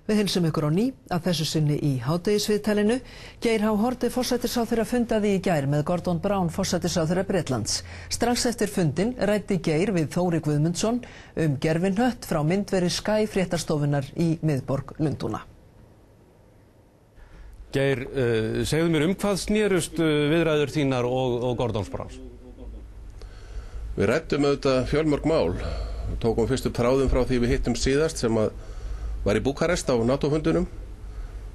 Við heilsum ykkur á ný að þessu sinni í hádegisviðtalinu. Geir H. Haarde forsætisráðherra fundaði í gær með Gordon Brown forsætisráðherra Bretlands. Strax eftir fundinn ræddi Geir við Þóri Guðmundsson gervihnött frá myndveri Sky fréttastofunnar í miðborg Lundúna. Geir, segðu mér hvað snerust viðræður þínar og Gordons Browns? Við ræddum auðvitað fjölmörg mál. Tókum fyrst upp þráðum frá því við hittum síðast sem að var í Búkarest á NATO-fundunum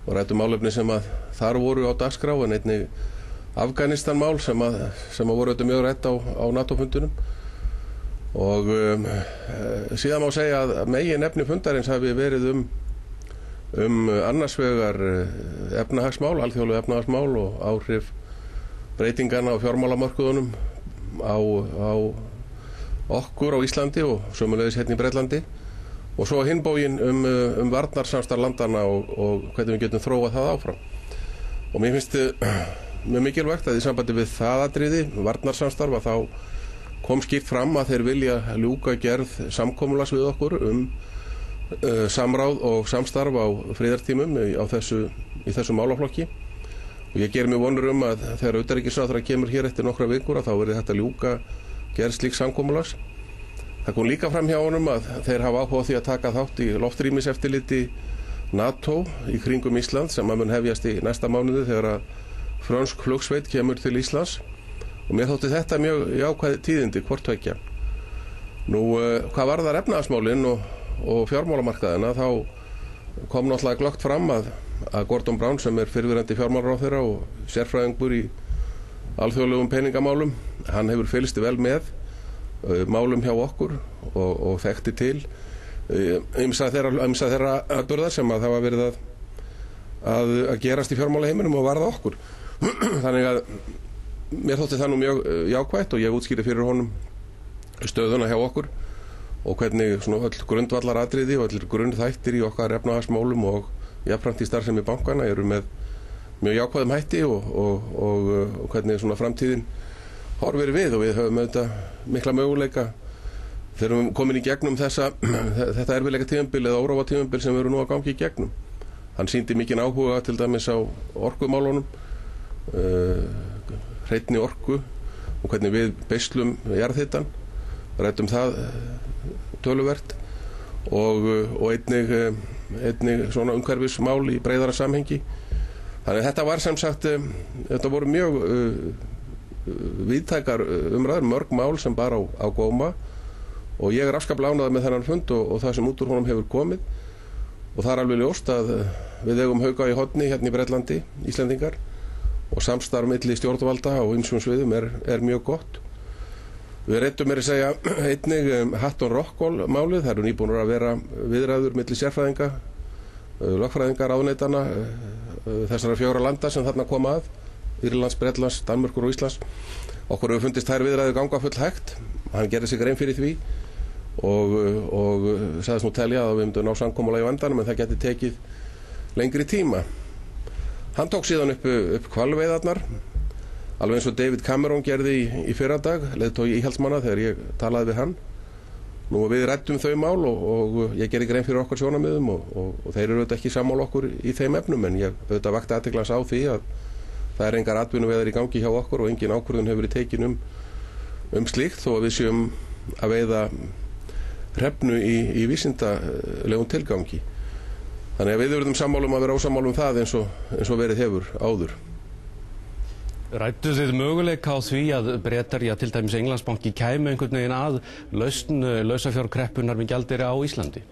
og ræddum málefni sem að þar voru á dagskrá en einnig Afganistan-mál sem að voru auðvitað mjög rædd á NATO-fundunum og síðan má segja að meginefni fundarins hafi verið annars vegar efnahagsmál, alþjóðlegu efnahagsmál og áhrif breytingana á fjármálamörkuðunum á okkur á Íslandi og sömuleiðis hérna í Bretlandi og svo hinn bóginn varnarsamstarf landana og hvernig við getum þróað það áfram. Og mér finnst mjög mikilvægt að í sambandi við það atriði, varnarsamstarf, að þá kom skýrt fram að þeir vilja ljúka gerð samkomulags við okkur samráð og samstarf á friðartímum í þessu málaflokki. Og ég ger mér vonur að þegar utanríkisráðherra kemur hér eftir nokkra vikur að þá verði þetta ljúka gerð slíks samkomulags. Það kom líka fram hjá honum að þeir hafa áhuga á því að taka þátt í loftrýmiseftirliti NATO í kringum Ísland sem að mun hefjast í næsta mánuði þegar að frönsk flugsveit kemur til Íslands og mér þótti þetta mjög jákvæð tíðindi hvort tveggja. Nú, hvað varðar efnahagsmálin og fjármálamarkaðina þá kom náttúrulega glöggt fram að Gordon Brown sem fyrrverandi fjármálaráðherra og sérfræðingur í alþjóðlegum peningamálum, hann hefur fylgst vel með málum hjá okkur og þekkti til ýmsa þeirra atburðar sem að það var verið að gerast í fjármálaheiminum og varða okkur. Þannig að mér þótti það nú mjög jákvætt og ég útskýrði fyrir honum stöðuna hjá okkur og hvernig svona öll grundvallaratriði og öll grunnþættir í okkar efnahagsmálum og jafnframt í starfsemi bankana eru með mjög jákvæðum hætti og hvernig svona framtíðin horfir við og við höfum auðvitað mikla möguleika þegar við komin í gegnum þetta erfiðleika tímabil eða óróa tímabil sem við erum nú að gangi í gegnum. Hann sýndi mikinn áhuga til dæmis á orkumálunum, hreinni orku og hvernig við beislum jarðhitann, ræddum það töluvert og einnig svona umhverfismál í breiðara samhengi. Þannig þetta var sem sagt, þetta voru mjög víðtækar umræður, mörg mál sem bara á góma og ég afskaplega ánægður með þennan fund og það sem út úr honum hefur komið og það alveg ljóst að við eigum hauga í horni hérna í Bretlandi, Íslendingar og samstarf milli stjórnvalda og ýmsum sviðum mjög gott. Við ræddum að segja einnig Hatton Rockall málið, það eru nýbúnir að vera viðræður milli sérfræðinga, lögfræðinga, ráðuneytanna þessara 4 landa sem þarna koma að Írlands, Bretlands, Danmerkur og Íslands. Okkur hefur fundist þær viðræður ganga full hægt. Hann gerði sig grein fyrir því og sagðist nú telja að við myndum ná samkomulagi á endanum en það geti tekið lengri tíma. Hann tók síðan upp hvalveiðarnar, alveg eins og David Cameron gerði í fyrradag, leiðtogi íhaldsmanna þegar ég talaði við hann. Nú við ræddum þau mál og ég gerði grein fyrir okkar sjónarmiðum og þeir eru auðvitað ekki sammála okkur í þeim efnum en ég auðvitað vakti athygli hans á því að það engar atvinnuveðar í gangi hjá okkur og engin ákvörðun hefur verið tekin slíkt þó að við séum að veiða hrefnu í vísindalegum tilgangi. Þannig að við verðum sammála að vera ósammála það eins og verið hefur áður. Ræddu þið möguleika á því að Bretar, til dæmis Englandsbanki, kæmu einhvern veginn að lausn lausafjárkreppunnar með gjaldeyri á Íslandi?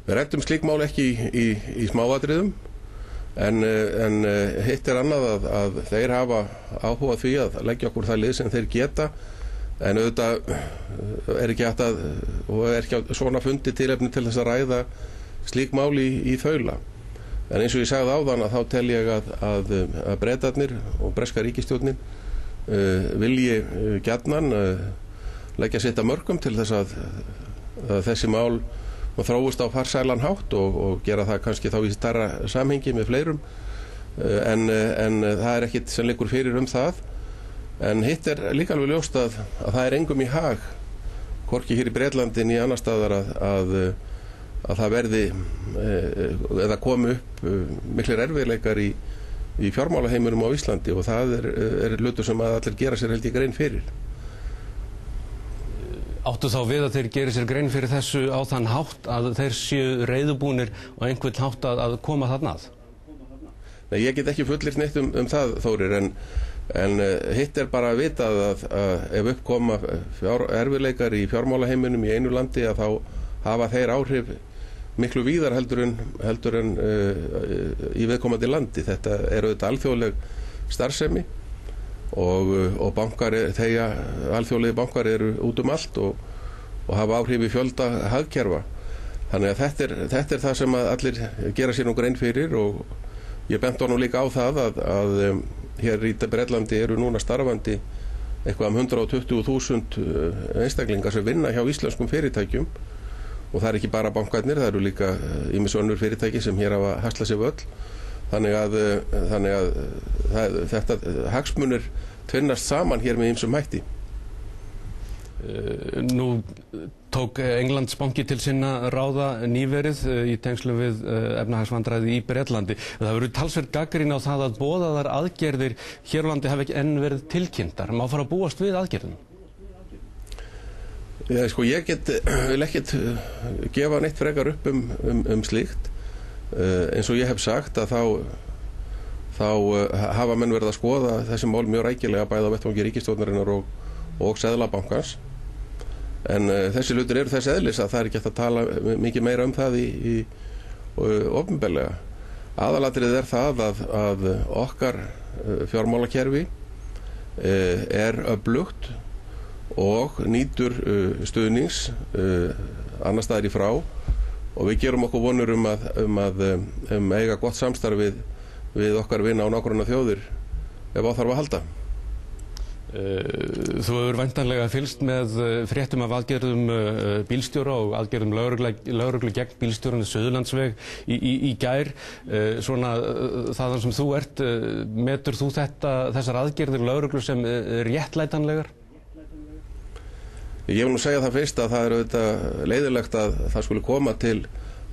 Við ræddum slík mál ekki í smáatriðum en hitt annað að þeir hafa áhuga því að leggja okkur það lið sem þeir geta en auðvitað ekki hægt og ekki svona fundi tilefni til þess að ræða slík mál í þaula. En eins og ég sagði áðan að þá tel ég að Bretarnir og breska ríkisstjórnin vilji gjarnan leggja sitt af mörkum til þess að þessi mál þróist á farsælan hátt og gera það kannski þá í stærra samhengi með fleirum en það ekkit sem liggur fyrir það en hitt líka alveg ljóst að það engum í hag hvorki hér í Bretlandi né annar staðar að að það verði eða komi upp miklir erfiðleikar í fjármálaheiminum á Íslandi og það er hlutur sem að allir gera sér held ég grein fyrir. Áttu þá við að þeir geri sér grein fyrir þessu á þann hátt að þeir séu reiðubúnir og einhvern hátt að koma þarna að? Nei, ég get ekki fullyrt neitt um það, Þórir, en hitt er bara að vita að ef uppkoma erfiðleikar í fjármálaheiminum í einu landi að þá hafa þeir áhrif miklu víðar heldur en í viðkomandi landi. Þetta er auðvitað alþjóðleg starfsemi og bankar, alþjóðlegi bankar eru út um allt og hafa áhrif í fjölda hagkerfa. Þannig að þetta er það sem að allir gera sér nú grein fyrir og ég benti honum líka á það að hér í Bretlandi eru núna starfandi eitthvað 120.000 einstaklingar sem vinna hjá íslenskum fyrirtækjum og það er ekki bara bankarnir, það eru líka ýmis önnur fyrirtæki sem hér hafa haslað sér völl. Þannig að þetta hagsmunir tvinnast saman hér með ýmsum hætti. Nú tók Englandsbanki til sinna ráða nýverið í tengslum við efnahagsvandræði í Bretlandi. Það verður talsvert gagnrýni á það að boðaðar aðgerðir hér á landi hafi ekki enn verið tilkynntar. Má fara að búast við aðgerðum? Já, sko, ég vil ekkert gefa neitt frekar upp um slíkt. Eins og ég hef sagt að þá hafa menn verið að skoða þessi mál mjög rækilega bæði á vettvangi ríkisstjórnarinnar og Seðlabankans. En þessi hlutir eru þess eðlis að það er ekki hægt að tala mikið meira um það í opinberlega. Aðalatriðið er það að okkar fjármálakerfi er öflugt og nýtur stuðnings annars staðar í frá og við gerum okkur vonur um eiga gott samstarf við okkar vina og nágranna þjóðir ef á þarf að halda. Þú hefur væntanlega fylgst með fréttum af aðgerðum bílstjóra og aðgerðum lögreglu gegn bílstjóran við Suðurlandsveg í gær. Svona þaðan sem þú ert, metur þú þessar aðgerðir lögreglu sem réttlætanlegar? Ég vil nú segja það fyrst að það er auðvitað leiðilegt að það skuli koma til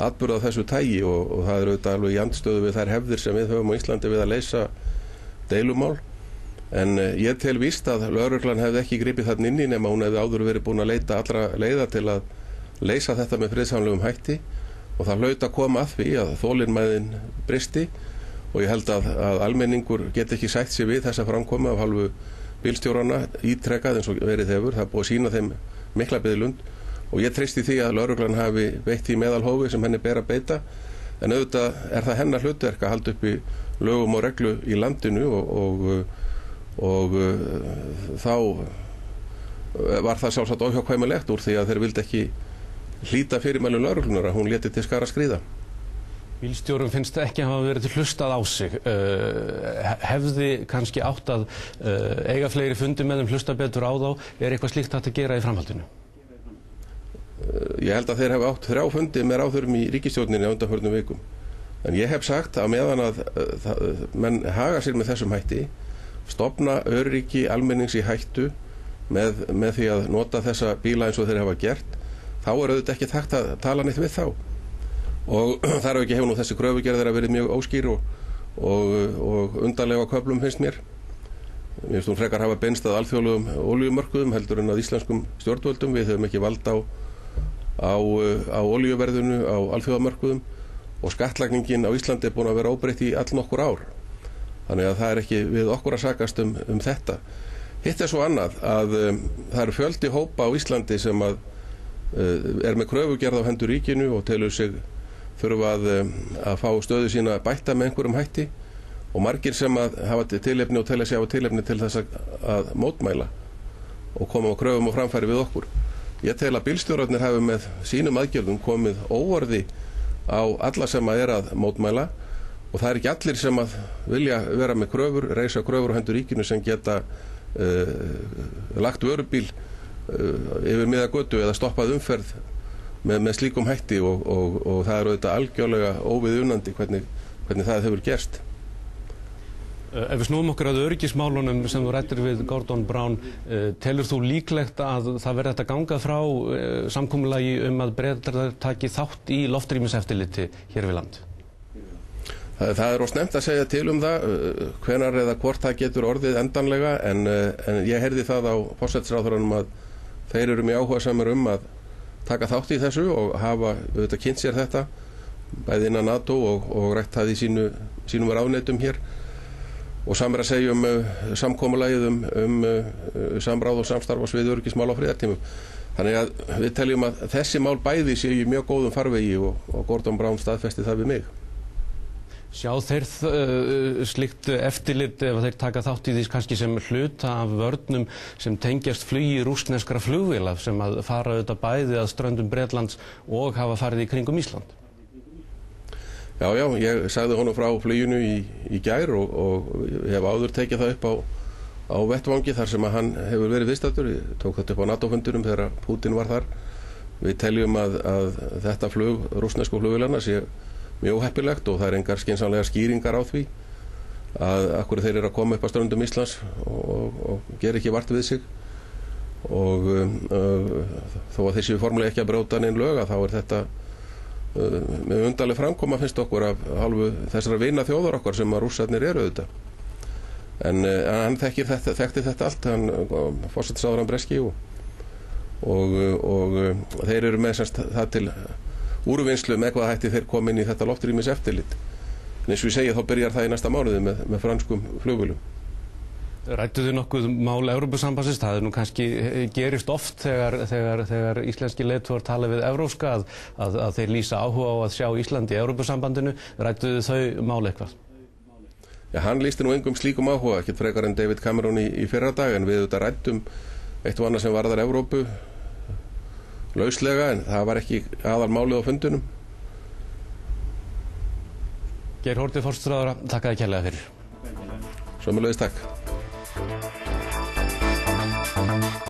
atburða þessu tægi og það er auðvitað alveg í andstöðu við þær hefðir sem við höfum á Íslandi við að leysa deilumál. En ég tel víst að lögreglan hefði ekki gripið þarna inn í nema hún hefði áður verið búin að leita allra leiða til að leysa þetta með friðsamlegum hætti og það hlaut að koma að því að þolinmæðin bristi og ég held að almenningur get ekki sætt sig við þessa framkomu af hálfu bílstjórana ítrekkað eins og verið hefur. Það er búið að sýna þeim mikla biðlund og ég treysti því að lögreglan hafi veitt því meðalhófi sem henni ber að beita en auðvitað er það hennar hlutverk að halda uppi lögum og reglu í landinu og þá var það sjálfsagt óhjákvæmilegt úr því að þeir vildi ekki hlíta fyrirmælum lögreglunar að hún léti til skara skríða. Bílstjórum finnst ekki að hafa verið hlustað á sig. Hefði kannski átt að eiga fleiri fundi með þeim, hlusta betur á þá? Er eitthvað slíkt hægt að gera í framhaldinu? Ég held að þeir hafa átt 3 fundi með ráðherrum í ríkisstjórninni á undanförnum vikum. En ég hef sagt að meðan að menn haga sér með þessum hætti, stofna öryggi almennings í hættu með því að nota þessa bíla eins og þeir hafa gert, þá er auðvitað ekki hægt að tala neitt við þá. Og þar hefur nú þessi kröfugerðir að verið mjög óskýr og undarlega á köflum finnst mér. Mér finnst hún frekar hafa beinst að alþjóðlegum olíumörkuðum heldur en að íslenskum stjórnvöldum. Við höfum ekki vald á olíuverðinu á alþjóðamörkuðum og skattlagningin á Íslandi er búin að vera óbreytt í allnokkur ár. Þannig að það er ekki við okkur að sakast um þetta. Hitt er svo annað að það eru fjöldi hópa á Íslandi sem að er með kröfugerð á hendur ríkinu og telur sig þurfa að fá stöðu sína bætta með einhverjum hætti og margir sem að hafa tilefni og telja sig hafa tilefni til þess að mótmæla og koma á kröfum og framfæri við okkur. Ég tel að bílstjórarnir hafi með sínum aðgerðum komið óorði á alla sem að er að mótmæla og það er ekki allir sem að vilja vera með kröfur, reisa kröfur á hendur ríkinu sem geta lagt vörubíl yfir miða götu eða stoppað umferð með slíkum hætti og það er auðvitað algjörlega óviðunandi hvernig það hefur gerst. Ef við snúum okkur að öryggismálunum sem þú ræddir við Gordon Brown, telur þú líklegt að það verði að ganga frá samkomulagi að Bretar taki þátt í loftrýmiseftirliti hér við land? Það of snemmt að segja til það hvenær eða hvort það getur orðið endanlega en ég heyrði það á forsætisráðherranum að þeir eru mjög áhugasamir að taka þátt í þessu og hafa auðvitað kynnt sér þetta bæði innan NATO og rætt það í sínum ráðuneytum hér og samir að segja samkomulagið samráð og samstarf á sviði öryggismála á friðartímum. Þannig að við teljum að þessi mál bæði séu í mjög góðum farvegi og Gordon Brown staðfesti það við mig. Sjá þeir slíkt eftirlit ef þeir taka þátt í því kannski sem hluta af vörnum sem tengjast flugi rússneskra flugvéla sem að fara auðvitað bæði að ströndum Bretlands og hafa farið í kringum Ísland? Já, ég sagði honum frá fluginu í gær og ég hef áður tekið það upp á vettvangi þar sem að hann hefur verið viðstaddur. Ég tók þetta upp á NATO-fundinum þegar Putin var þar. Við teljum að þetta flug rússnesku flugvélanna sé mjög heppilegt og það er engar skynsamlegar skýringar á því að akkur þeir eru að koma upp á ströndum Íslands og gera ekki vart við sig og þó að þeir séu formulega ekki að brjóta neinn lög að þá er þetta með undarleg framkoma finnst okkur af hálfu þessara vina þjóðar okkar sem að rússarnir eru auðvitað. En hann þekkti þetta allt, hann forsætisráðherrann breski og þeir eru með það til úrvinnslu með hvaða hætti þeir koma inn í þetta loftrýmiseftirlit. En eins og ég segi þá byrjar það í næsta mánuði með franskum flugvélum. Rædduð þið nokkuð mál Evrópusambandsins? Það nú kannski gerist oft þegar íslenski leiðtogar tala við evrópska að þeir lýsa áhuga á að sjá Ísland í Evrópusambandinu. Rædduð þið þau mál eitthvað? Já, hann lýsti nú engum slíkum áhuga, ekkert frekar en David Cameron í fyrra dag, en við auðvitað ræddum eitt og annað sem varðar Evrópu lauslega, en það var ekki aðal málið á fundunum. Geir Haarde, forsætisráðherra, þakka þér kærlega fyrir. Sömuleiðis takk.